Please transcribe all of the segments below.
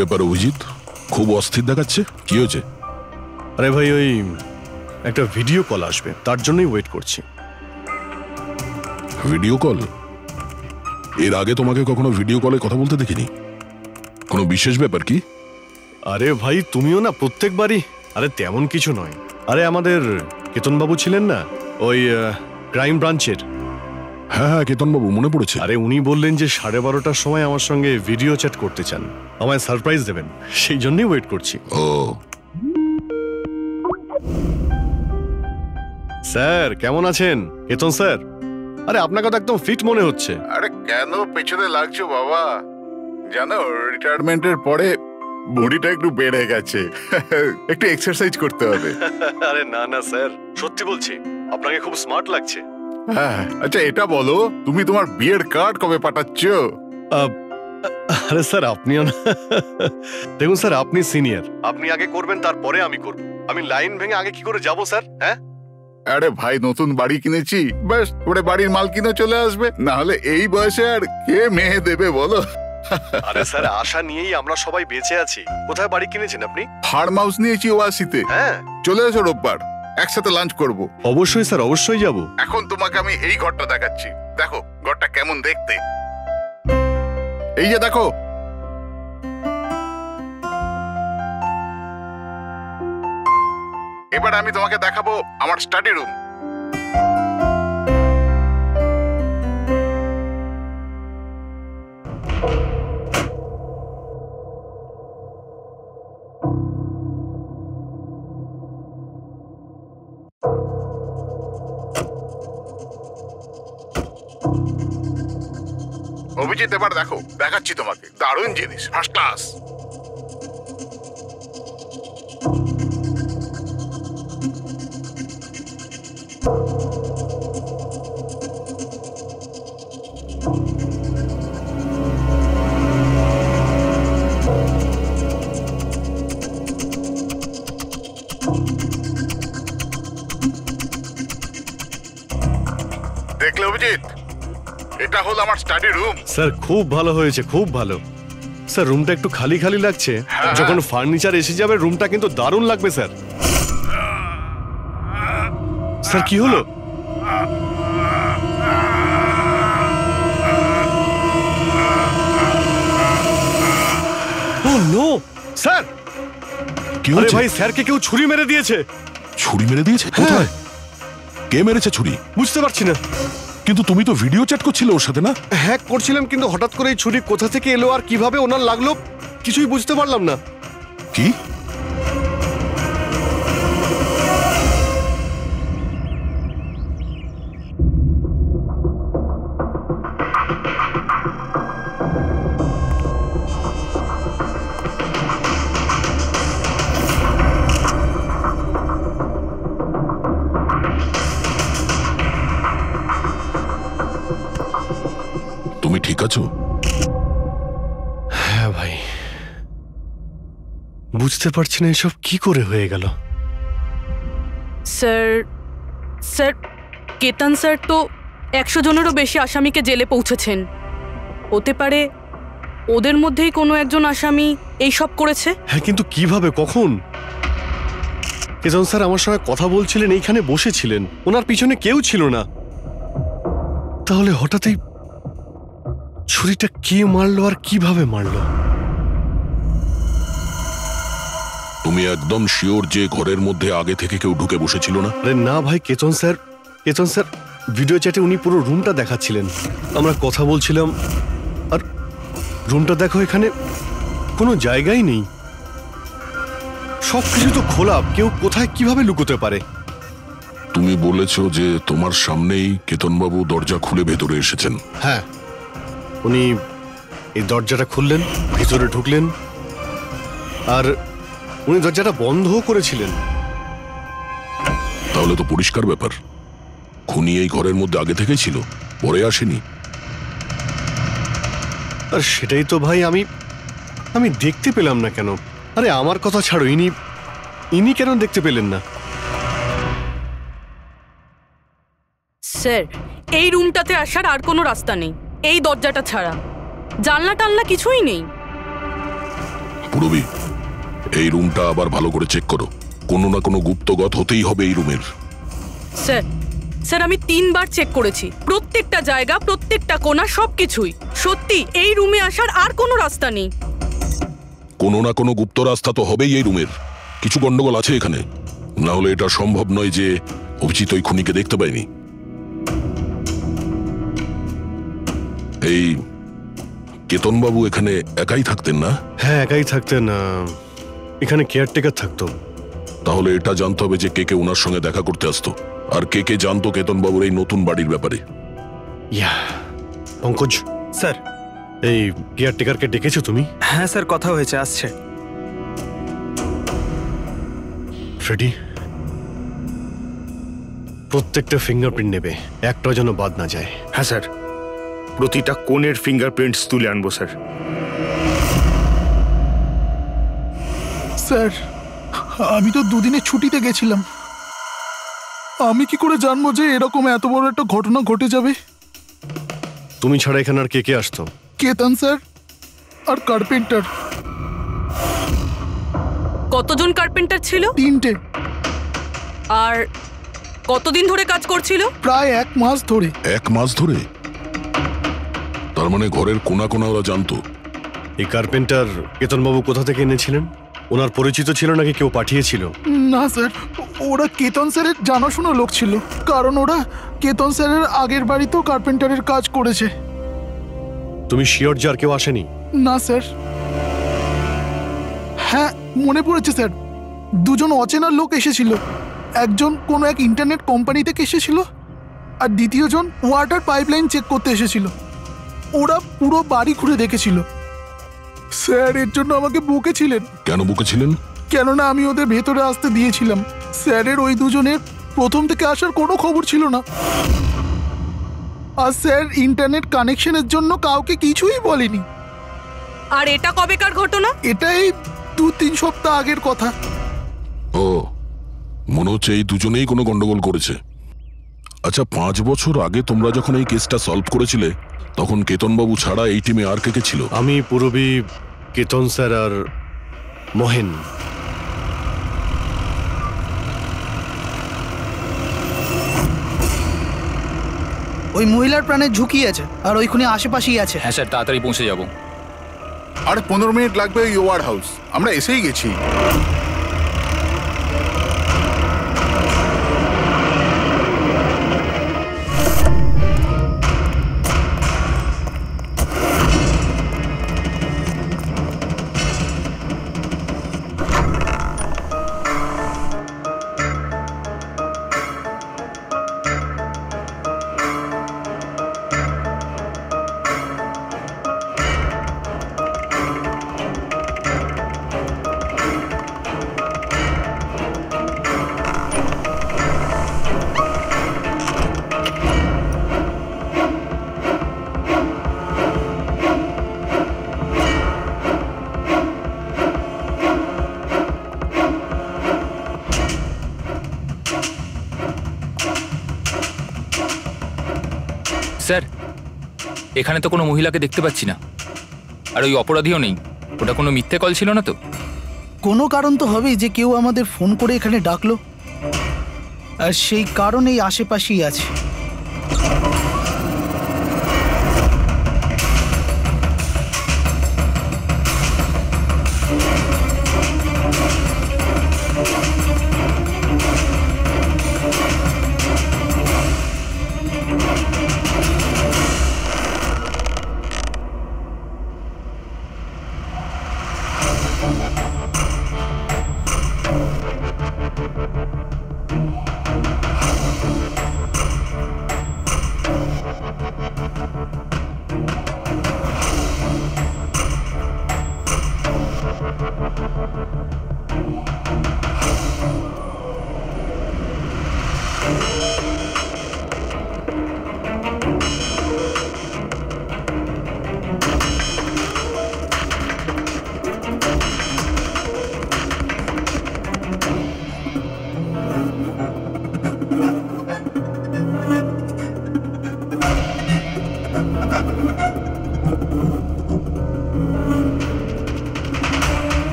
ব্যাপার অভিজিৎ, খুব অস্থির দেখাচ্ছে, কি হয়েছে? আরে ভাই, ওই একটা ভিডিও কল আসবে, তার জন্যই ওয়েট করছি। Video call? এর আগে তোমাকে কখনো ভিডিও কলে কথা বলতে দেখিনি। কোনো বিশেষ ব্যাপার কি? আরে ভাই, তুমিও না প্রত্যেকবারই। আরে তেমন কিছু নয়। আরে আমাদের কেতনবাবু ছিলেন না, ওই ক্রাইম ব্রাঞ্চের। হ্যাঁ হ্যাঁ, কেতনবাবু, মনে পড়েছে। আরে উনি বললেন যে 12:30টার সময় আমার সঙ্গে ভিডিও চ্যাট করতে চান, আমায় সারপ্রাইজ দেবেন, সেই জন্যই ওয়েট করছি। ও স্যার কেমন আছেন? কেতন স্যার, আরে আপনাকে তো একদম ফিট মনে হচ্ছে। আরে কেন পেছনে লাগছো বাবা? জানো, রিটায়ারমেন্টের পরে বডিটা একটু বেড়ে গেছে, একটু এক্সারসাইজ করতে হবে। আরে না না স্যার, সত্যি বলছি, আপনাকে খুব স্মার্ট লাগছে। হ্যাঁ, আচ্ছা এটা বলো, তুমি তোমার বিয়ের কার্ড কবে পাঠাচ্ছ? আরে স্যার, আপনিও না। দেখুন স্যার, আপনি সিনিয়র, আপনি আগে করবেন, তারপরে আমি করব। আমি লাইন ভেঙে আগে কি করে যাব স্যার? হ্যাঁ, আরে ভাই, নতুন বাড়ি কিনেছি, ব্যাস ওরে বাড়ির মাল কিনে চলে আসবে, না হলে এই বয়সে আর কে মেয়ে দেবে বলো? আরে স্যার, আশা নিয়েই আমরা সবাই বেঁচে আছি। কোথায় বাড়ি কিনেছেন আপনি? ফার্ম হাউস নিয়েছি ওয়াসিতে। হ্যাঁ, চলে এসো রোববার, একসাথে লাঞ্চ করব। অবশ্যই স্যার, অবশ্যই যাব। এখন তোমাকে আমি এই ঘরটা দেখাচ্ছি, দেখো ঘরটা কেমন দেখতে। এই যে দেখো, এবার আমি তোমাকে দেখাবো আমার স্টাডি রুম। অভিজিৎ, এবার দেখো, দেখাচ্ছি তোমাকে দারুণ জিনিস, ফার্স্ট ক্লাস। দেখলে অভিজিৎ, এটা হলো আমার স্টাডি রুম। স্যার খুব ভালো হয়েছে, খুব ভালো। স্যার রুমটা একটু খালি খালি লাগছে, যখন ফার্নিচার এসে যাবে রুমটা কিন্তু দারুণ লাগবে স্যার। স্যার কি হলো? ও নো স্যার, কি আরে হয়েছে? ভাই, স্যারকে কেউ ছুরি মেরে দিয়েছে। ছুরি মেরে দিয়েছে? কোথায়? কে মেরেছে ছুরি? বুঝতে পারছি না। কিন্তু তুমি তো ভিডিও চ্যাট করছিলে ওর সাথে, না? হ্যাক করছিলাম, কিন্তু হঠাৎ করে এই ছুরি কোথা থেকে এলো আর কিভাবে ওনার লাগলো কিছুই বুঝতে পারলাম না। কি? তুমি ঠিক আছো? হ্যাঁ ভাই, বুঝতে পারছি না এসব কি করে হয়ে গেল। স্যার স্যার কেতন স্যার তো 100 জনেরও বেশি আসামিকে জেলে পৌঁছেছেন। হতে পারে ওদের মধ্যেই কোনো একজন আসামি এই সব করেছে। হ্যাঁ, কিন্তু কিভাবে, কখন? কেতন স্যার আমার সঙ্গে কথা বলছিলেন, এইখানে বসেছিলেন, ওনার পিছনে কেউ ছিল না। তাহলে হঠাৎই ছুরিটা কে মারলো আর কিভাবে মারলো? তুমি একদম শিওর যে ঘরের মধ্যে আগে থেকে কেউ ঢুকে বসেছিল না? আরে না ভাই, কেতন স্যার ভিডিও চ্যাটে উনি পুরো রুমটা দেখাচ্ছিলেন, আমরা কথা বলছিলাম, আর রুমটা দেখো, এখানে কোনো জায়গাই নেই, সবকিছু তো খোলা, কেউ কোথায় কিভাবে লুকোতে পারে? তুমি বলেছো যে তোমার সামনেই কেতনবাবু দরজা খুলে ভেতরে এসেছেন। হ্যাঁ, উনি এই দরজাটা খুললেন, ভিতরে ঢুকলেন, আর উনি দরজাটা বন্ধও করেছিলেন। তাহলে তো পরিষ্কার ব্যাপার, খুনি এই ঘরের মধ্যে আগে থেকেই ছিল, পরে আসেনি। আর সেটাই তো ভাই আমি দেখতে পেলাম না কেন? আরে আমার কথা ছাড়ো, ইনি কেন দেখতে পেলেন না? স্যার, এই রুমটাতে আসার আর কোনো রাস্তা নেই, এই দরজাটা ছাড়া। জানলা টানলা কিছুই নেই। পুরবি, এই রুমটা আবার ভালো করে চেক করো। কোনো না কোনো গুপ্তগত হতেই হবে এই রুমের। স্যার স্যার আমি 3 বার চেক করেছি, প্রত্যেকটা জায়গা, প্রত্যেকটা কোণা, সবকিছুই। সত্যি এই রুমে আসার আর কোনো রাস্তা নেই। কোনো না কোনো গুপ্ত রাস্তা তো হবেই এই রুমের। কিছু গন্ডগোল আছে এখানে, না হলে এটা সম্ভব নয় যে অভিজিৎ ওই খুনিকে দেখতে পায়নি। এই কেতনবাবু এখানে একাই থাকতেন না? হ্যাঁ, একাই থাকতেন। এখানে কেয়ারটেকার থাকতো। তাহলে এটা জানতে হবে যে কে কে ওনার সঙ্গে দেখা করতে আসতো, আর কে কে জানতো কেতনবাবুর এই নতুন বাড়ির ব্যাপারে। ইয়া পঙ্কজ স্যার। এই কেয়ারটেকারকে ডেকেছো তুমি? হ্যাঁ স্যার, কথা হয়েছে, আসছে। ফ্রেডি, প্রত্যেকটা ফিঙ্গারপ্রিন্ট নেবে, একটাও যেন বাদ না যায়। হ্যাঁ স্যার, প্রতিটা কোণের ফিঙ্গারপ্রিন্টস তুলে আনবো স্যার। স্যার, আমি তো দুদিনের ছুটিতে গেছিলাম। আমি কি করে জানবো যে এরকম এত বড় একটা ঘটনা ঘটে যাবে? তুমি ছাড়া এখানে আর কে কে আসতো? কেতন স্যার আর কার্পেন্টার। কতজন কার্পেন্টার ছিল? 3টে। আর কতদিন ধরে কাজ করছিল? প্রায় 1 মাস ধরে। 1 মাস ধরে? তার মানে ঘরের কোনা কোনা ওরা জানতো। এই কার্পেন্টার কেতনবাবু কোথা থেকে এনেছিলেন? ওনার পরিচিত ছিল নাকি কেউ পাঠিয়েছিল? না স্যার, ওরা কেতন স্যারের জানাশোনা লোক ছিল, কারণ ওরা কেতন স্যারের আগের বাড়িতেও কার্পেন্টারের কাজ করেছে। তুমি শিওর যে আর কেউ আসেনি? না স্যার। হ্যাঁ, মনে পড়েছে স্যার, 2জন অচেনা লোক এসেছিল। একজন কোনো এক ইন্টারনেট কোম্পানি থেকে এসেছিল, আর দ্বিতীয়জন ওয়াটার পাইপলাইন চেক করতে এসেছিল। ওরা পুরো বাড়ি ঘুরে দেখেছিল। স্যার এর জন্য আমাকে বকেছিলেন। কেন বকেছিলেন? কেননা আমি ওদের ভেতরে আসতে দিয়েছিলাম। স্যারের ওই 2জনের প্রথম থেকে আসার কোনো খবর ছিল না। আর স্যার ইন্টারনেট কানেকশনের জন্য কাউকে কিছুই বলেনি। আর এটা কবেকার ঘটনা? এটাই 2-3 সপ্তাহ আগের কথা। ও, মনে হচ্ছে এই দুজনেই কোনো গন্ডগোল করেছে। আচ্ছা, 5 বছর আগে তোমরা যখন এই কেসটা সলভ করেছিলে, তখন কেতনবাবু ছাড়া এই টিমে আর কে কে ছিল? আমি, পুরবী, কেতন স্যার আর মহেন। ওই মহিলার প্রাণের ঝুঁকি আছে, আর ওইখানে আশেপাশেই আছে। হ্যাঁ স্যার, তাড়াতাড়ি পৌঁছে যাব। আর 15 মিনিট লাগবে ওই ওয়ার হাউস। আমরা এসেই গেছি। স্যার, এখানে তো কোনো মহিলাকে দেখতে পাচ্ছি না, আর ওই অপরাধীও নেই। ওটা কোনো মিথ্যে কল ছিল না তো? কোনো কারণ তো হবেই যে কেউ আমাদের ফোন করে এখানে ডাকলো, আর সেই কারণেই আশেপাশেই আছে।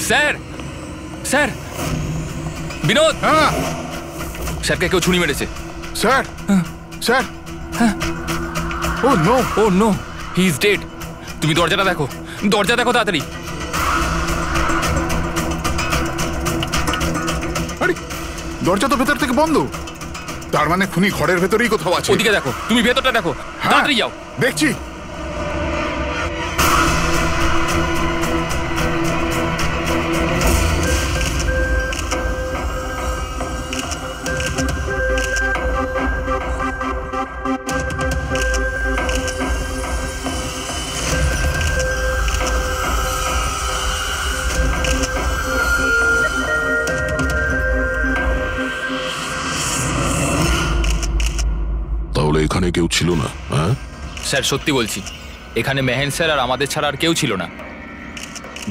স্যার স্যার বিনোদ, হ্যাঁ স্যারকে কেউ ছুরি মেরেছে। Sir, sir, oh no, oh no, he is dead. তুমি দরজাটা দেখো, দরজা দেখো তাড়াতাড়ি। আরে দরজা তো ভেতর থেকে বন্ধ, তার মানে খুনি ঘরের ভেতরেই কোথাও আছে। ওদিকে দেখো, তুমি ভেতরটা দেখো, তাড়াতাড়ি যাও। দেখছি। তাহলে এখানে কেউ ছিল না? হ্যাঁ, স্যার সত্যি বলছি, এখানে মেহেন স্যার আর আমাদের ছাড়া আর কেউ ছিল না।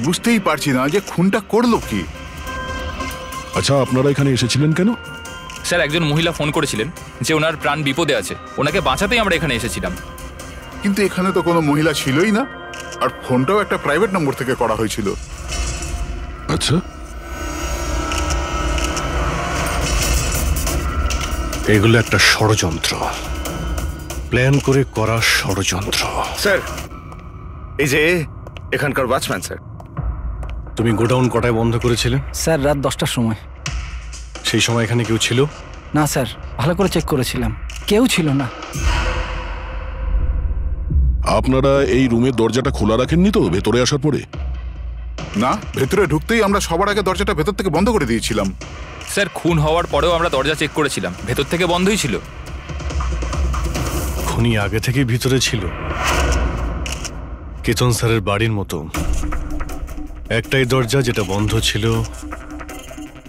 বুঝতেই পারছি না যে খুনটা করলো কি। আচ্ছা, আপনারা এখানে এসেছিলেন কেন? স্যার একজন মহিলা ফোন করেছিলেন যে ওনার প্রাণ বিপদে আছে, ওনাকে বাঁচাতেই আমরা এখানে এসেছিলাম। কিন্তু এখানে তো কোনো মহিলা ছিলই না, আর ফোনটাও একটা প্রাইভেট নম্বর থেকে করা হয়েছিল। আচ্ছা, এগুলো একটা ষড়যন্ত্র, প্ল্যান করে করা ষড়যন্ত্র। স্যার, এই যে এখানকার ওয়াচম্যান স্যার। তুমি গোডাউন কটায় বন্ধ করেছিলে? স্যার রাত 10টার সময়। সেই সময় এখানে কেউ ছিল? না স্যার, ভালো করে চেক করেছিলাম, কেউ ছিল না। আপনারা এই রুমের দরজাটা খোলা রাখেননি তো ভেতরে আসার পরে? না, ভেতরে ঢুকতেই আমরা সবার আগে দরজাটা ভেতর থেকে বন্ধ করে দিয়েছিলাম। স্যার খুন হওয়ার পরেও আমরা দরজা চেক করেছিলাম, ভেতর থেকে বন্ধই ছিল। খুনি আগে থেকেই ভিতরে ছিল, কেতন স্যারের বাড়ির মতো। একটাই দরজা যেটা বন্ধ ছিল,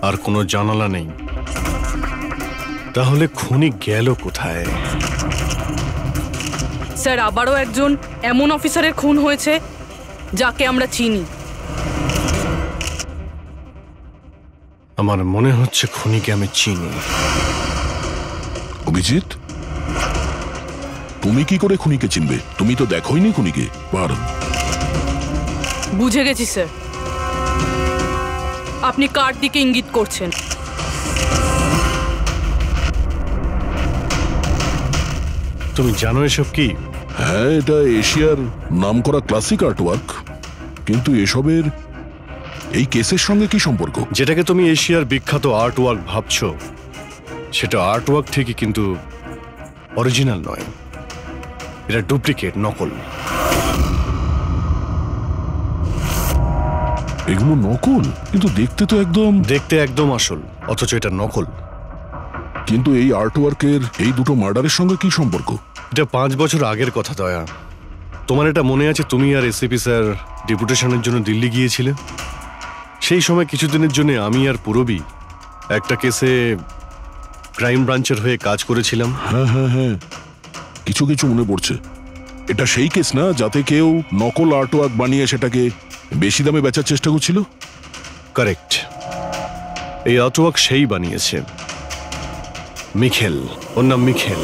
আর কোনো জানালা নেই। তাহলে খুনি গেল কোথায়? স্যার আবারও একজন এমন অফিসারের খুন হয়েছে যাকে আমরা চিনি। আমার মনে হচ্ছে খুনিকে আমি চিনি। অভিজিৎ, তুমি কি করে খুনিকে চিনবে? তুমি তো দেখোইনি খুনিকে। পার বুঝে গেছি স্যার, আপনি কার দিকে ইঙ্গিত করছেন। তুমি জানো এসব কি? হ্যাঁ, এটা এশিয়ার নামকরা ক্লাসিক আর্টওয়ার্ক, কিন্তু এসবের এই কেসের সঙ্গে কি সম্পর্ক? যেটাকে তুমি এশিয়ার বিখ্যাত আর্ট ওয়ার্ক ভাবছো, সেটা আর্ট ওয়ার্ক ঠিকই, কিন্তু অরিজিনাল নয়। এটা ডুপ্লিকেট, নকল। এগুলো নকল, কিন্তু দেখতে তো একদম আসল, অথচ এটা নকল। কিন্তু এই আর্টওয়ার্কের এই দুটো মার্ডারের সঙ্গে কি সম্পর্ক? এটা 5 বছর আগের কথা দয়া। তোমার এটা মনে আছে? তুমি আর এসিপি স্যার ডেপুটেশনের জন্য দিল্লি গিয়েছিলে। সেই সময় কিছুদিনের জন্য আমি আর পুরবী একটা কেসে ক্রাইম ব্রাঞ্চের হয়ে কাজ করেছিলাম। হ্যাঁ হ্যাঁ হ্যাঁ, কিছু কিছু মনে পড়ছে। এটা সেই কেস না যাতে কেউ নকল আর্টওয়ার্ক বানিয়ে সেটাকে বেশি দামে বেচার চেষ্টা করছিল? কারেক্ট। এই আর্টওয়ার্ক সেই বানিয়েছে, মিখেল। ওর নাম মিখেল।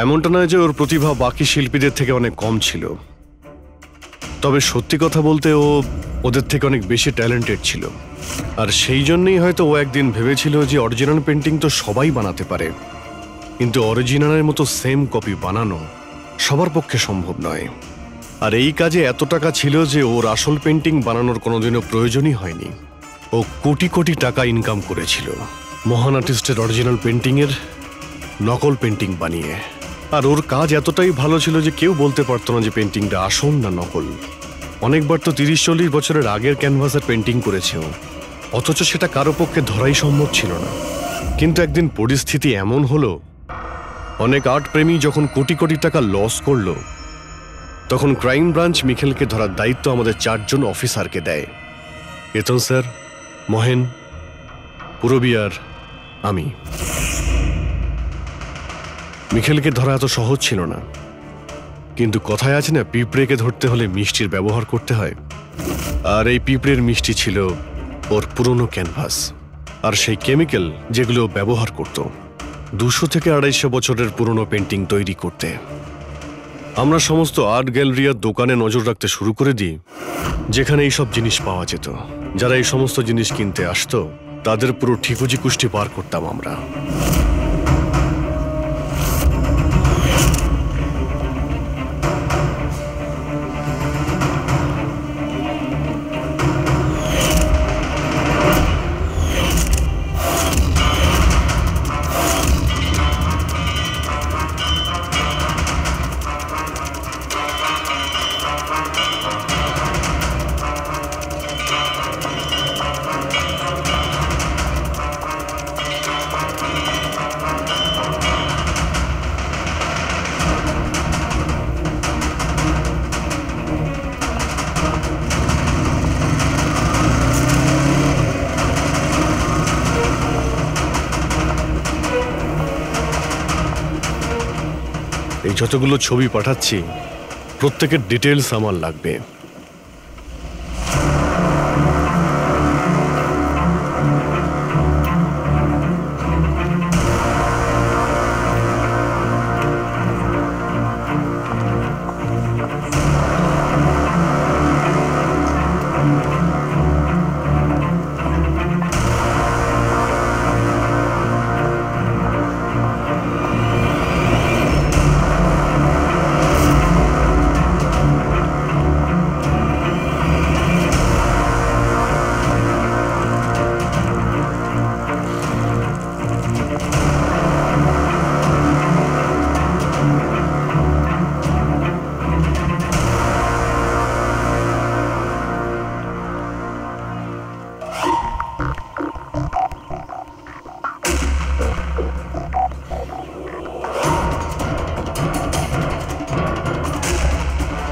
এমনটা নয় যে ওর প্রতিভা বাকি শিল্পীদের থেকে অনেক কম ছিল, তবে সত্যি কথা বলতে ও ওদের থেকে অনেক বেশি ট্যালেন্টেড ছিল। আর সেই জন্যই হয়তো ও একদিন ভেবেছিল যে অরিজিনাল পেন্টিং তো সবাই বানাতে পারে, কিন্তু অরিজিনালের মতো সেম কপি বানানো সবার পক্ষে সম্ভব নয়। আর এই কাজে এত টাকা ছিল যে ওর আসল পেন্টিং বানানোর কোনোদিনও প্রয়োজনই হয়নি। ও কোটি কোটি টাকা ইনকাম করেছিল মহান আর্টিস্টের অরিজিনাল পেন্টিংয়ের নকল পেন্টিং বানিয়ে। আর ওর কাজ এতটাই ভালো ছিল যে কেউ বলতে পারতো না যে পেন্টিংটা আসল না নকল। অনেকবার তো 30-40 বছরের আগের ক্যানভাসের পেন্টিং করেছে ও, অথচ সেটা কারো পক্ষে ধরাই সম্ভব ছিল না। কিন্তু একদিন পরিস্থিতি এমন হলো, অনেক আর্ট প্রেমী যখন কোটি কোটি টাকা লস করলো, তখন ক্রাইম ব্রাঞ্চ মিখেলকে ধরার দায়িত্ব আমাদের 4 জন অফিসারকে দেয়। কেতন স্যার, মহেন, পুরবী আর আমি। মিখেলকে ধরা এত সহজ ছিল না, কিন্তু কথায় আছে না, পিঁপড়েকে ধরতে হলে মিষ্টির ব্যবহার করতে হয়। আর এই পিঁপড়ের মিষ্টি ছিল ওর পুরনো ক্যানভাস, আর সেই কেমিক্যাল যেগুলো ব্যবহার করত 200 থেকে 250 বছরের পুরনো পেন্টিং তৈরি করতে। আমরা সমস্ত আর্ট গ্যালারি আর দোকানে নজর রাখতে শুরু করে দিই যেখানে এইসব জিনিস পাওয়া যেত। যারা এই সমস্ত জিনিস কিনতে আসতো তাদের পুরো ঠিকুজি কুষ্টি পার করতাম আমরা। এই যতগুলো ছবি পাঠাচ্ছি প্রত্যেকের ডিটেলস আমার লাগবে।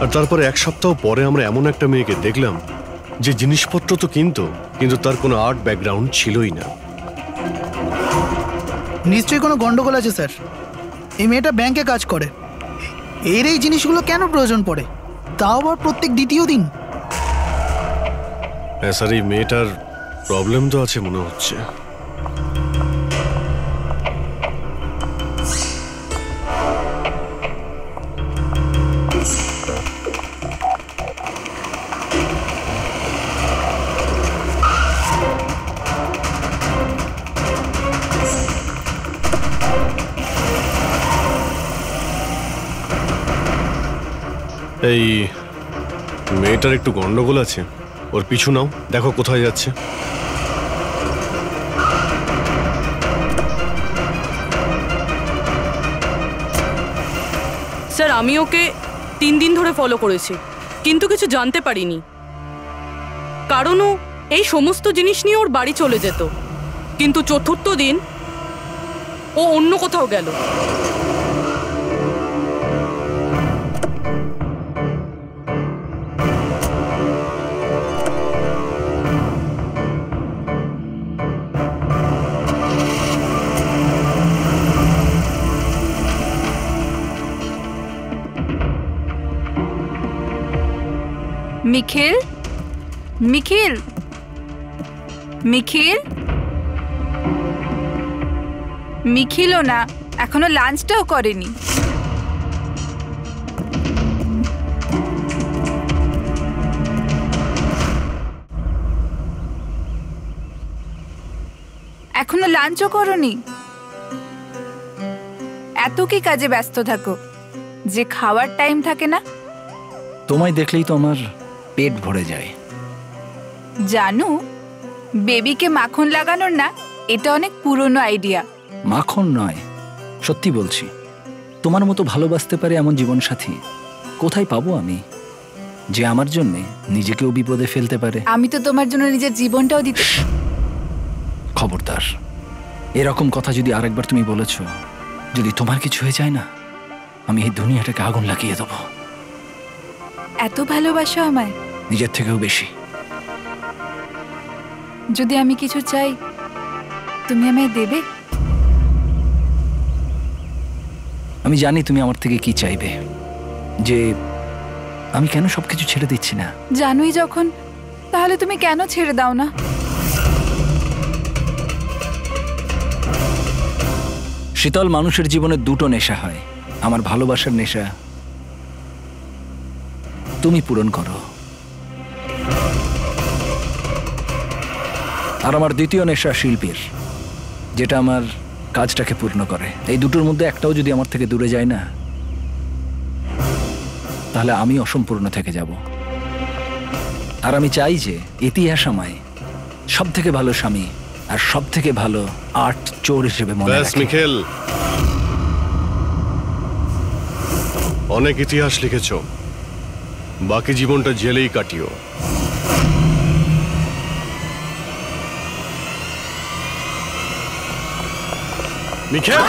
আর তারপরে 1 সপ্তাহ পরে আমরা এমন একটা মেয়েকে দেখলাম যে জিনিসপত্র তো কিন্তু তার কোনো আর্ট ব্যাকগ্রাউন্ড ছিলই না। নিশ্চয়ই কোনো গন্ডগোল আছে স্যার। এই মেয়েটা ব্যাংকে কাজ করে, এর এই জিনিসগুলো কেন প্রয়োজন পড়ে, তাও আবার প্রত্যেক দ্বিতীয় দিন? হ্যাঁ স্যার, এই মেয়েটার প্রবলেম তো আছে মনে হচ্ছে। এই মেয়েটার একটু গন্ডগোল আছে, ওর পিছু নাও, দেখো কোথায় যাচ্ছে। স্যার আমি ওকে 3 দিন ধরে ফলো করেছি, কিন্তু কিছু জানতে পারিনি। কারণ ও এই সমস্ত জিনিস নিয়ে ওর বাড়ি চলে যেত, কিন্তু 4র্থ দিন ও অন্য কোথাও গেল। নিখিল, নিখিল, নিখিল, নিখিলও না, এখনো লাঞ্চটাও করেনি। এখনো লাঞ্চও করনি? এত কি কাজে ব্যস্ত থাকো যে খাওয়ার টাইম থাকে না? তোমায় দেখলেই তো আমার পেট ভরে যায়। জানো, বেবিকে মাখন লাগানোর না, এটা অনেক পুরনো আইডিয়া। মাখন নয়, সত্যি বলছি, তোমার মতো ভালোবাসতে পারে এমন জীবনসাথী কোথায় পাবো আমি, যে আমার জন্যে নিজেকেও বিপদে ফেলতে পারে। আমি তো তোমার জন্য নিজের জীবনটাও দিতে। খবরদার, এরকম কথা যদি আরেকবার তুমি বলেছ, যদি তোমার কিছু হয়ে যায় না, আমি এই দুনিয়াটাকে আগুন লাগিয়ে দেবো। এত ভালোবাসো আমায়? নিজের থেকেও বেশি। যদি আমি কিছু চাই, তুমি আমায় দেবে? আমি জানি তুমি আমার থেকে কি চাইবে, যে আমি কেন সবকিছু ছেড়ে দিচ্ছি না। জানোই যখন, তাহলে তুমি কেন ছেড়ে দাও না? শীতল, মানুষের জীবনে দুটো নেশা হয়, আমার ভালোবাসার নেশা তুমি পূরণ করো, আর আমার দ্বিতীয় নেশা শিল্পীর, যেটা আমার কাজটাকে পূর্ণ করে। এই দুটোর মধ্যে একটাও যদি আমার থেকে দূরে যায় না, তাহলে আমি অসম্পূর্ণ থেকে যাব। আর আমি চাই যে ইতিহাস আমায় সব থেকে ভালো স্বামী আর সব থেকে ভালো আর্ট চোর হিসেবে মনে রাখে। মিখেল, অনেক ইতিহাস লিখেছ, বাকি জীবনটা জেলেই কাটিও। মিখেল,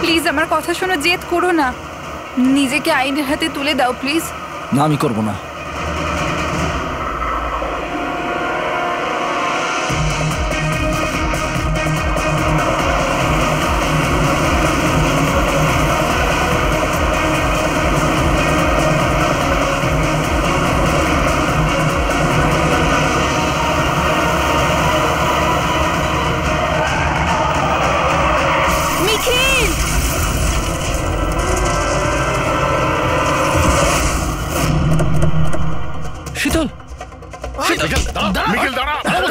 প্লিজ আমার কথা শোনো, জেদ করো না, নিজেকে আইনের হাতে তুলে দাও প্লিজ। না, আমি করব না। শীতল, মিখেল দাঁড়া, দাঁড়া,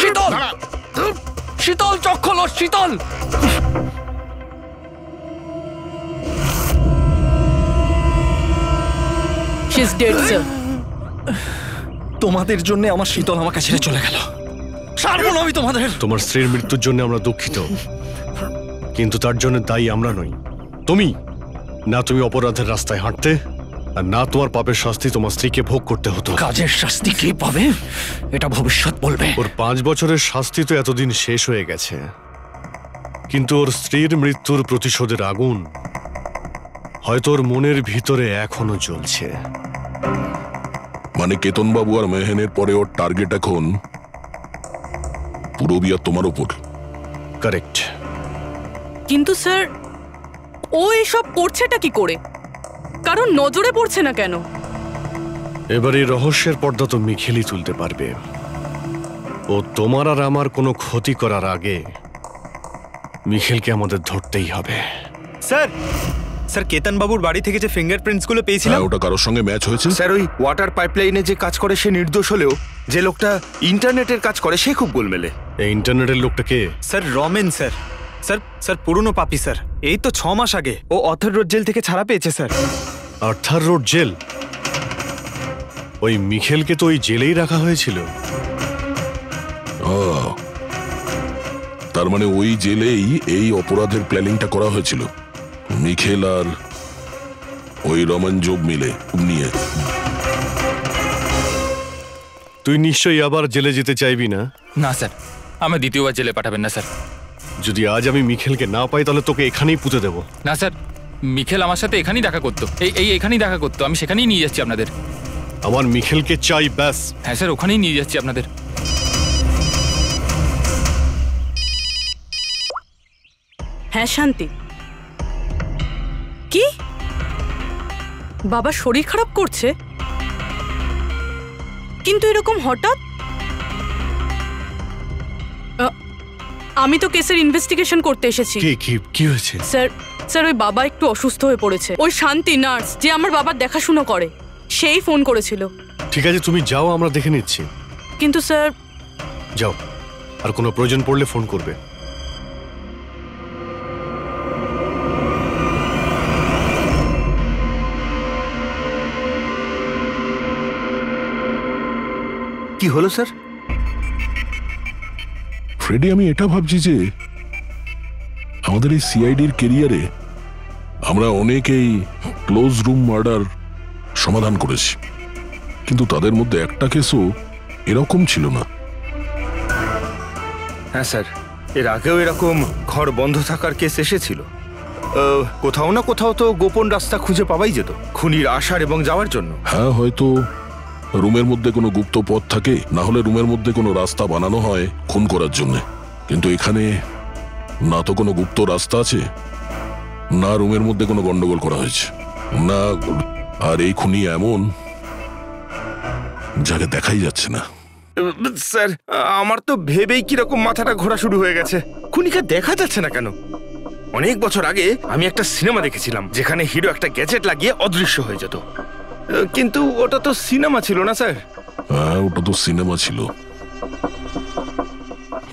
শীতল, দাঁড়া। শীতল, চোখ খোলো, শীতল। She's dead, sir. তোমাদের জন্য আমার শীতল আমাকে ছেড়ে চলে গেল। ছাড়বো না আমি তোমাদের। তোমার স্ত্রীর মৃত্যুর জন্য আমরা দুঃখিত, কিন্তু তার জন্য দায়ী আমরা নই, তুমি। না তুমি অপরাধের রাস্তায় হাঁটতে, আর না তোমার পাপের শাস্তি তোমার স্ত্রীকে ভোগ করতে হতো। কাজের শাস্তি কে পাবে এটা ভবিষ্যৎ বলবে। ওর 5 বছরের শাস্তি তো এতদিন শেষ হয়ে গেছে, কিন্তু ওর স্ত্রীর মৃত্যুর প্রতিশোধের আগুন হয়তো ওর মনের ভিতরে এখনো জ্বলছে। মানে কেতনবাবু আর মেহেনের পরে ওর টার্গেট এখন পুরবি আর তোমার ওপর। কারেক্ট। কিন্তু স্যার, ও এসব করছেটা কি করে? কারণ নজরে পড়ছে না কেন? এবার এই রহস্যের পর্দা তো মিখেলই তুলতে পারবে। ও তোমার আর আমার কোনো ক্ষতি করার আগে মিখেলকে আমাদের ধরতেই হবে। স্যার, স্যার কেতন বাবুর বাড়ি থেকে যে ফিঙ্গারপ্রিন্টস গুলো পেয়েছিলাম, ওটা কারোর সঙ্গে ম্যাচ হয়েছে? স্যার ওই ওয়াটার পাইপলাইনে যে কাজ করে সে নির্দোষ হলেও যে লোকটা ইন্টারনেটের কাজ করে সে খুব গোলমেলে। এই ইন্টারনেটের লোকটা কে? Sir Ramen sir. Sir sir পুরনো পাপি স্যার, এই তো 6 মাস আগে ও অথর রোড জেল থেকে ছাড়া পেয়েছে স্যার। Arthur road jail? ওই মিখেলকে তো ওই জেলেই রাখা হয়েছিল। তার মানে ওই জেলেই এই অপরাধের প্ল্যানিংটা করা হয়েছিল, মিখেল আর ওই রমন জব মিলে নিয়ে। তুই নিশ্চয়ই আবার জেলে যেতে চাইবি না? না স্যার, আমার দ্বিতীয়বার জেলে পাঠাবেন না স্যার। যদি আজ আমি মিখেলকে না পাই তাহলে তোকে এখানেই পুঁতে দেবো। না স্যার, মিখেল আমার সাথে এখানেই দেখা করতো, এখানেই দেখা করতো, আমি সেখানেই নিয়ে যাচ্ছি আপনাদের। আমার মিখেলকে চাই, ব্যাস। হ্যাঁ স্যার, ওখানেই নিয়ে যাচ্ছি আপনাদের। হ্যাঁ শান্তি, কি বাবা শরীর খারাপ করছে? কিন্তু এরকম হঠাৎ? আমি তো কেসের ইনভেস্টিগেশন করতে এসেছি। কি হয়েছে? স্যার ওই বাবা একটু অসুস্থ হয়ে পড়েছে। ওই শান্তি নার্স যে আমার বাবার দেখাশোনা করে, সেই ফোন করেছিল। ঠিক আছে, তুমি যাও, আমরা দেখে নিচ্ছি। কিন্তু স্যার। যাও, আর কোনো প্রয়োজন পড়লে ফোন করবে। কি হলো স্যার? ফ্রেডি, আমি এটা ভাবছি যে আমাদের এই সিআইডির কেরিয়ারে আমরা অনেকেই ক্লোজ রুম মার্ডার সমাধান করেছি, কিন্তু তাদের মধ্যে একটা কেসও এরকম ছিল না। হ্যাঁ স্যার, এর আগেও এরকম ঘর বন্ধ থাকার কেস এসেছিল। কোথাও না কোথাও তো গোপন রাস্তা খুঁজে পাওয়াই যেত খুনির আসার এবং যাওয়ার জন্য। হ্যাঁ, হয়তো রুমের মধ্যে কোনো গুপ্ত পথ থাকে, না হলে রুমের মধ্যে কোনো রাস্তা বানানো হয় খুন করার জন্য। কিন্তু এখানে না তো কোনো গুপ্ত রাস্তা আছে, না রুমের মধ্যে কোনো গন্ডগোল করা হয়েছে, না। আর এই খুনি এমন যাকে দেখাই যাচ্ছে না। স্যার, আমার তো ভেবেই কিরকম মাথাটা ঘোরা শুরু হয়ে গেছে। খুনিকে দেখা যাচ্ছে না কেন? অনেক বছর আগে আমি একটা সিনেমা দেখেছিলাম যেখানে হিরো একটা গ্যাজেট লাগিয়ে অদৃশ্য হয়ে যেত, কিন্তু ওটা তো সিনেমা ছিল না স্যার। হ্যাঁ, ওটা তো সিনেমা ছিল,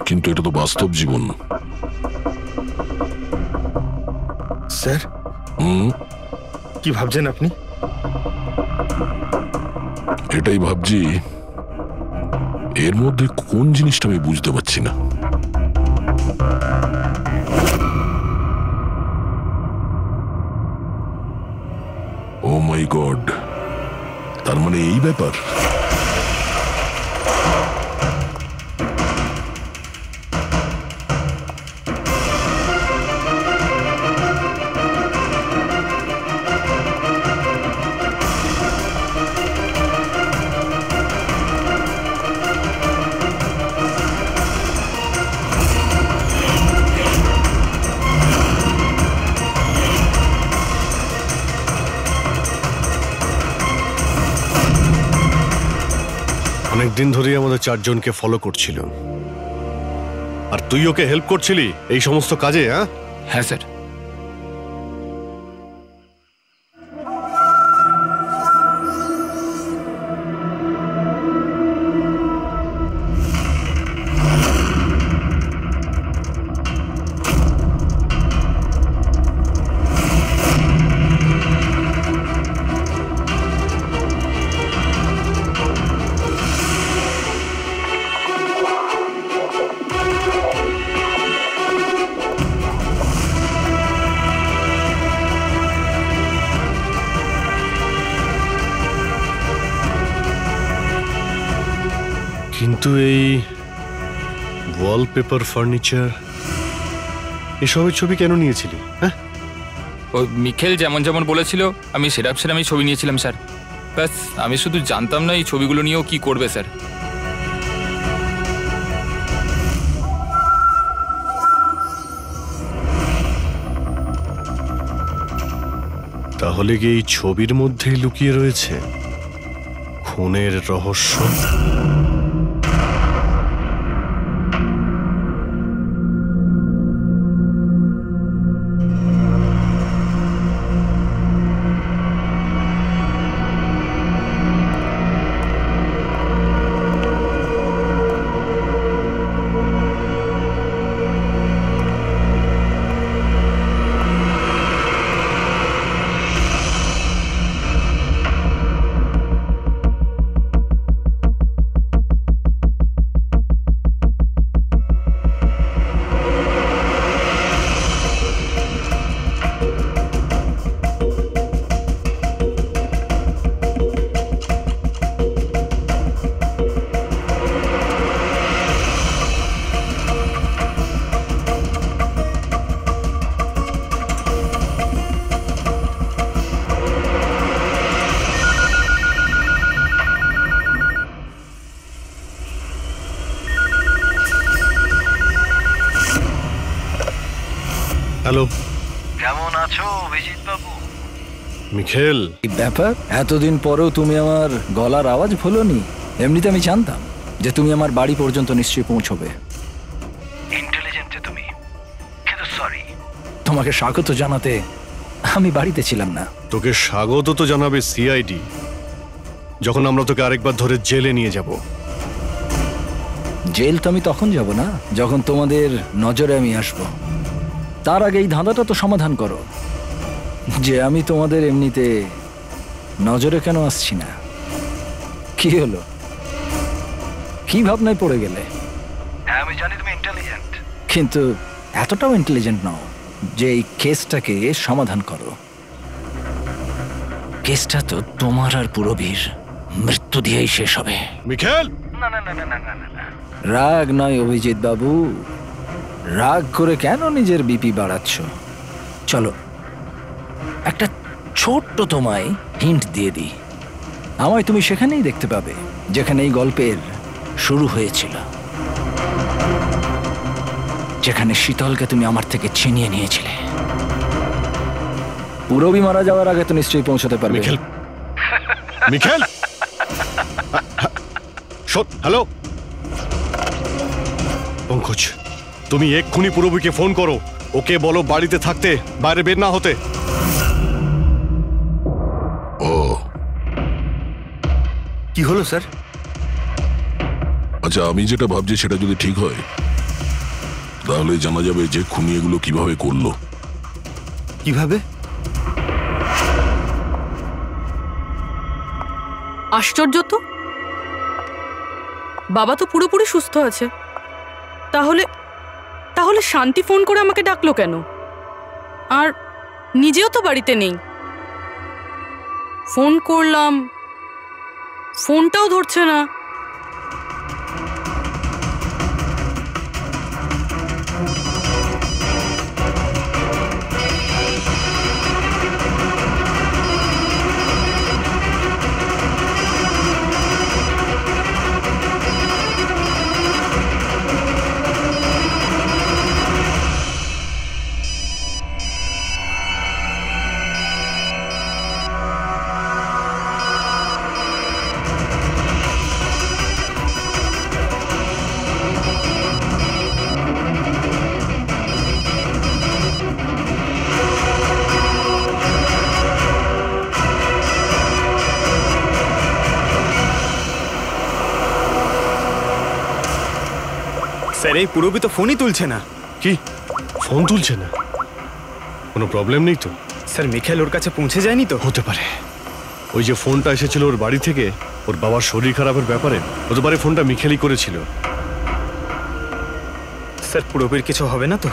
কিন্তু এটা তো বাস্তব জীবন। স্যার, কি ভাবছেন আপনি? এটাই ভাবছি, এর মধ্যে কোন জিনিসটা আমি বুঝতে পারছি না। ও মাই গড, তার মানে এই ব্যাপার। অনেকদিন ধরেই আমাদের চারজনকে ফলো করছিল, আর তুই ওকে হেল্প করছিলি এই সমস্ত কাজে? হ্যাঁ স্যার। কিন্তু এই ওয়ালপেপার, ফার্নিচার, এসবের ছবি কেন নিয়েছিলি? হ্যাঁ, ওই মিখেল যেমন যেমন বলেছিল আমি সেরামই ছবি নিয়েছিলাম স্যার। ব্যাস, আমি শুধু জানতাম না এই ছবিগুলো নিয়েও কি করবে স্যার। তাহলে কি এই ছবির মধ্যেই লুকিয়ে রয়েছে খুনের রহস্য? হ্যালো, কেমন আছো অভিজিৎ বাবু? মিখেল, এই ব্যাপার, এতদিন পরেও তুমি আমার গলার আওয়াজ ভুলোনি। এমনিতে আমি জানতাম যে তুমি আমার বাড়ি পর্যন্ত নিশ্চয়ই পৌঁছবে। ইন্টেলিজেন্ট তুমি, কিন্তু সরি, তোমাকে স্বাগত জানাতে আমি বাড়িতে ছিলাম না। তোকে স্বাগত তো জানাবে সিআইডি, যখন আমরা তোকে আরেকবার ধরে জেলে নিয়ে যাব। জেল তো আমি তখন যাব না যখন তোমাদের নজরে আমি আসব। তার আগে এই ধাঁধাটা তো সমাধান করো যে আমি তোমাদের এমনিতে নজরে কেন আসছি না। কি হলো, কি ভাবনায় পড়ে গেলে? হ্যাঁ, আমি জানি তুমি ইন্টেলিজেন্ট, কিন্তু এতটাও ইন্টেলিজেন্ট নও যে এই কেসটাকে সমাধান করো। কেসটা তো তোমার আর পুরবীর মৃত্যু। রক্ত দিয়েই শেষ হবে। মিখেল, রাগ নয় অভিজিৎ বাবু, রাগ করে কেন নিজের বিপি বাড়াচ্ছ? চলো একটা ছোট্ট তোমায় হিন্ট দিয়ে দিই। আমায় তুমি সেখানেই দেখতে পাবে যেখানে এই গল্পের শুরু হয়েছিল, যেখানে শীতলকে তুমি আমার থেকে ছিনিয়ে নিয়েছিলে। পুরবি মারা যাওয়ার আগে তো নিশ্চয়ই পৌঁছতে পারবে। মিখেল, মিখেল, হ্যালো পঙ্কজ, তুমি এক্ষুনি পুরবীকে ফোন করো, ওকে বলো বাড়িতে থাকতে, বাইরে বের না হতে। ও কি হলো স্যার? আচ্ছা, আমি যেটা ভাবছি সেটা যদি ঠিক হয় তাহলে জানা যাবে যে খুনি এগুলো কিভাবে করলো। কিভাবে? আশ্চর্য তো, বাবা তো পুরোপুরি সুস্থ আছে, তাহলে তাহলে শান্তি ফোন করে আমাকে ডাকলো কেন? আর নিজেও তো বাড়িতে নেই। ফোন করলাম, ফোনটাও ধরছে না। স্যার এই পুরবি তো ফোনই তুলছে না। কি ফোন তুলছে না? কোনো প্রবলেম নেই তো? স্যার মিখেল ওর কাছে পৌঁছে যায়নি তো? হতে পারে। ওই যে ফোনটা এসেছিল ওর বাড়ি থেকে ওর বাবার শরীর খারাপের ব্যাপারে, হতে পারে ফোনটা মিখেলই করেছিল। স্যার পুরবির কিছু হবে না তো?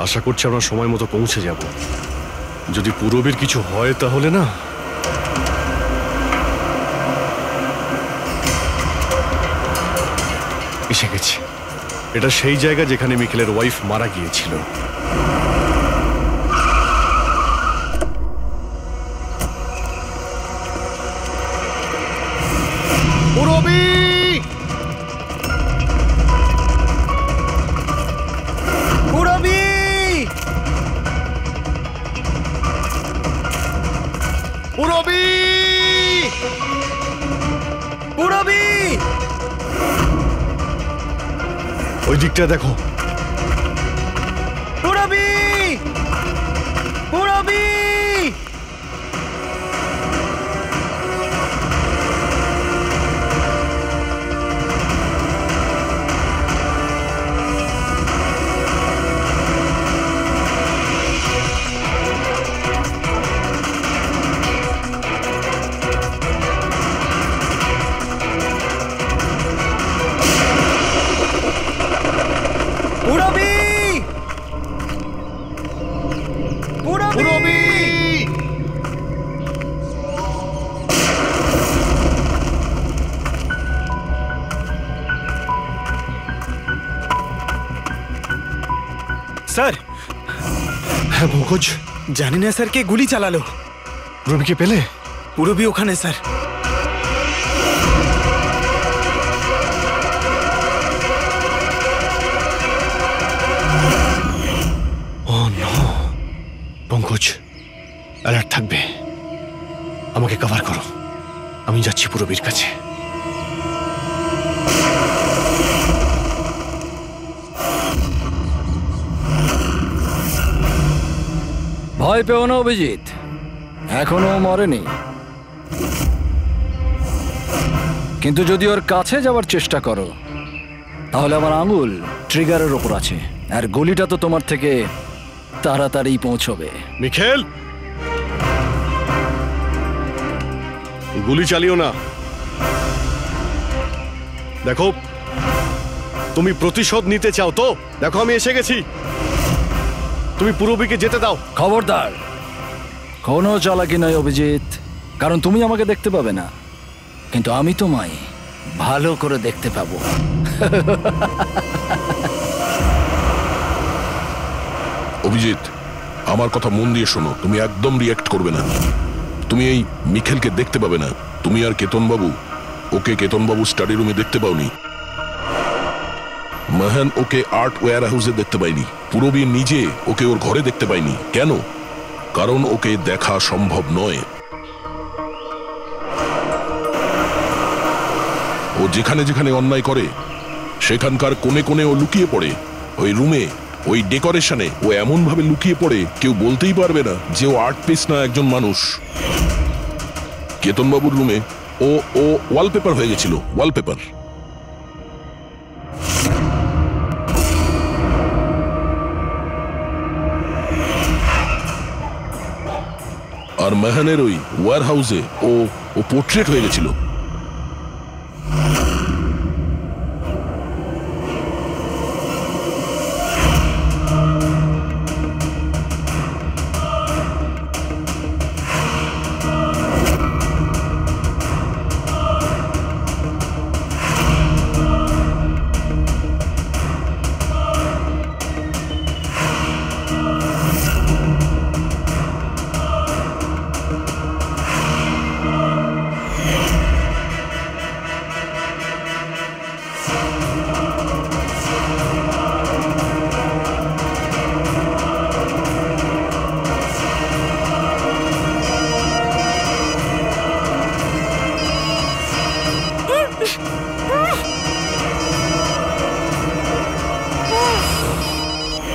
আশা করছি আমরা সময় মতো পৌঁছে যাব। যদি পুরবীর কিছু হয় তাহলে না, এসে গেছি। এটা সেই জায়গা যেখানে মিখেলের ওয়াইফ মারা গিয়েছিল। পুরবী! পুরবি! পুরবী! পুরবি! ওই দিকটা দেখো। পুরবি! পুরবি! পুরবি! পুরবি! স্যার! হ্যাঁ পঙ্কজ, জানি না স্যার কে গুলি চালালো। পুরবীকে পেলে? পুরবি ওখানে স্যার। পঙ্কজ, অ্যালার্ট থাকবে। আমাকে কভার করো, আমি যাচ্ছি পুরবীর কাছে। ভয় পেও না অভিজিৎ, এখনো মরেনি। কিন্তু যদি ওর কাছে যাওয়ার চেষ্টা করো তাহলে আমার আঙুল ট্রিগারের ওপর আছে, আর গুলিটা তো তোমার থেকে তাড়াতাড়ি পৌঁছবে। মিখেল, গুলি চালিও না। দেখো, তুমি প্রতিশোধ নিতে চাও তো? দেখো আমি এসে গেছি, তুমি পুরবীকে যেতে দাও। খবরদার, কোনো চালাকি নয় অভিজিৎ, কারণ তুমি আমাকে দেখতে পাবে না, কিন্তু আমি তোমায় ভালো করে দেখতে পাবো। অভিজিৎ, আমার কথা মন দিয়ে শোনো, তুমি একদম রিয়াক্ট করবে না। তুমি এই মিখেলকে দেখতে পাবে না। তুমি আর কেতনবাবু ওকে কেতনবাবু স্টাডি রুমে দেখতে পাওনি। মাহান ওকে আর্ট ওয়্যার হাউসে দেখতে পাইনি। পূরবী নিজে ওকে ওর ঘরে দেখতে পাইনি। কেন? কারণ ওকে দেখা সম্ভব নয়। ও যেখানে যেখানে অন্যায় করে সেখানকার কোণে কোণে ও লুকিয়ে পড়ে। ওই রুমে, ওই ডেকোরেশনে ও এমন ভাবে লুকিয়ে পড়ে কেউ বলতেই পারবে না যে ও আর্ট পিস না একজন মানুষ। কেতনবাবুর রুমে ও ও ওয়ালপেপার হয়ে গেছিল, ওয়ালপেপার। আর মেহানের ওই ওয়্যার হাউসে ও ও পোর্ট্রেট হয়ে গেছিল।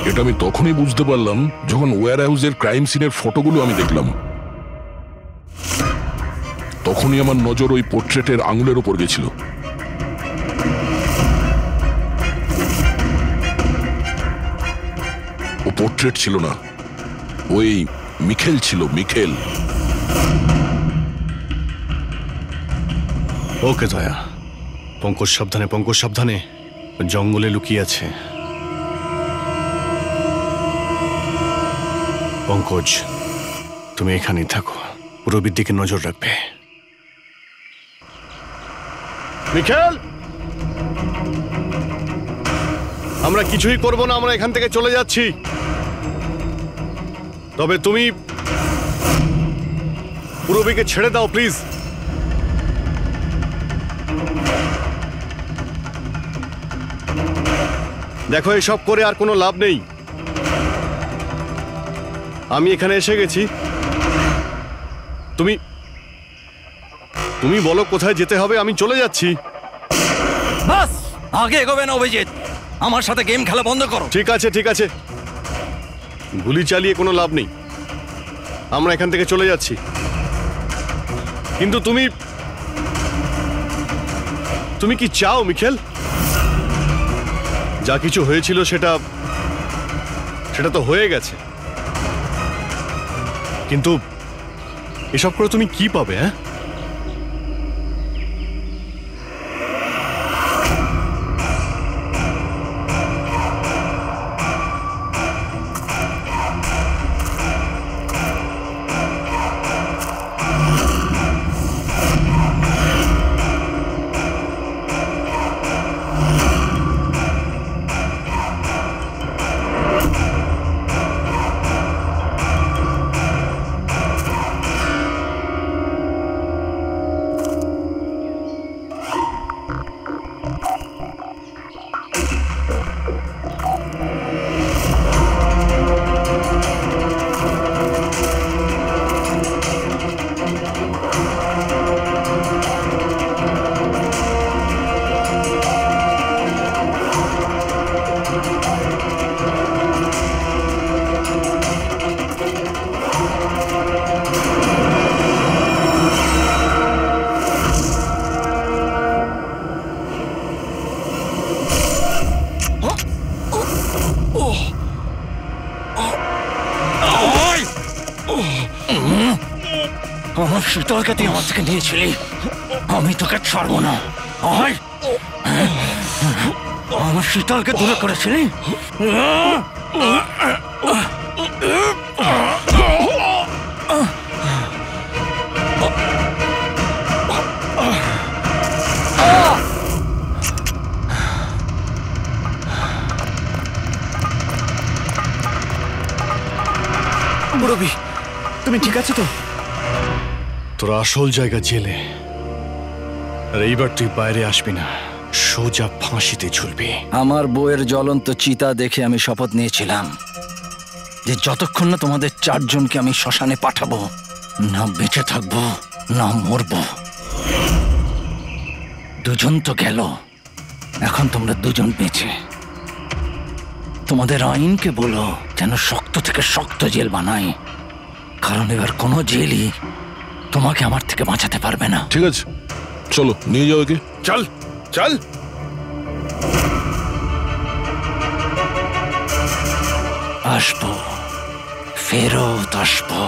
এটা আমি তখনই বুঝতে পারলাম যখন ওয়্যার হাউসের ক্রাইম সিনের ফটোগুলো আমি দেখলাম। তখনই আমার নজর ওই পোর্ট্রেটের আঙুলের উপর গেছিল। ও পোর্ট্রেট ছিল না, ওই মিখেল ছিল, মিখেল। ওকে দয়া, পঙ্কজ সাবধানে, পঙ্কজ সাবধানে, জঙ্গলে লুকিয়ে আছে। পঙ্কজ, তুমি এখানেই থাকো, পূরবীর দিকে নজর রাখবে। মিখেল, আমরা কিছুই করব না, আমরা এখান থেকে চলে যাচ্ছি। তবে তুমি পূরবীকে ছেড়ে দাও প্লিজ। দেখো, এসব করে আর কোনো লাভ নেই। আমি এখানে এসে গেছি, তুমি তুমি বলো কোথায় যেতে হবে, আমি চলে যাচ্ছি। বাস, আগে এগোবে না অভিজিৎ, আমার সাথে গেম খেলা বন্ধ করো। ঠিক আছে, ঠিক আছে, গুলি চালিয়ে কোনো লাভ নেই, আমরা এখান থেকে চলে যাচ্ছি। কিন্তু তুমি তুমি কি চাও মিখেল? যা কিছু হয়েছিল সেটা তো হয়ে গেছে, কিন্তু এসব করে তুমি কি পাবে? হ্যাঁ, আমার শীতলকে তুই আমার থেকে নিয়েছিলি, আমি তোকে ছাড়বো না। আমার শীতলকে দূরে করেছিলি, রবি, তুমি ঠিক আছো তো? তোর আসল জায়গা জেলে, আর এইবার তুই বাইরে আসবি না, সোজা ফাঁসিতে ঝুলবি। আমার বউয়ের জ্বলন্ত চিতা দেখে আমি শপথ নিয়েছিলাম যে যতক্ষণ না তোমাদের চারজনকে আমি শ্মশানে পাঠাবো, না বেঁচে থাকবো না মরবো। দুজন তো গেল, এখন তোমরা দুজন বেঁচে। তোমাদের আইনকে বলো যেন শক্ত থেকে শক্ত জেল বানায়, কারণ এবার কোনো জেলই তোমাকে আমার থেকে বাঁচাতে পারবে না। ঠিক আছে, চলো নিয়ে যাও একে। চল চল। আসবো, ফেরত আসবো।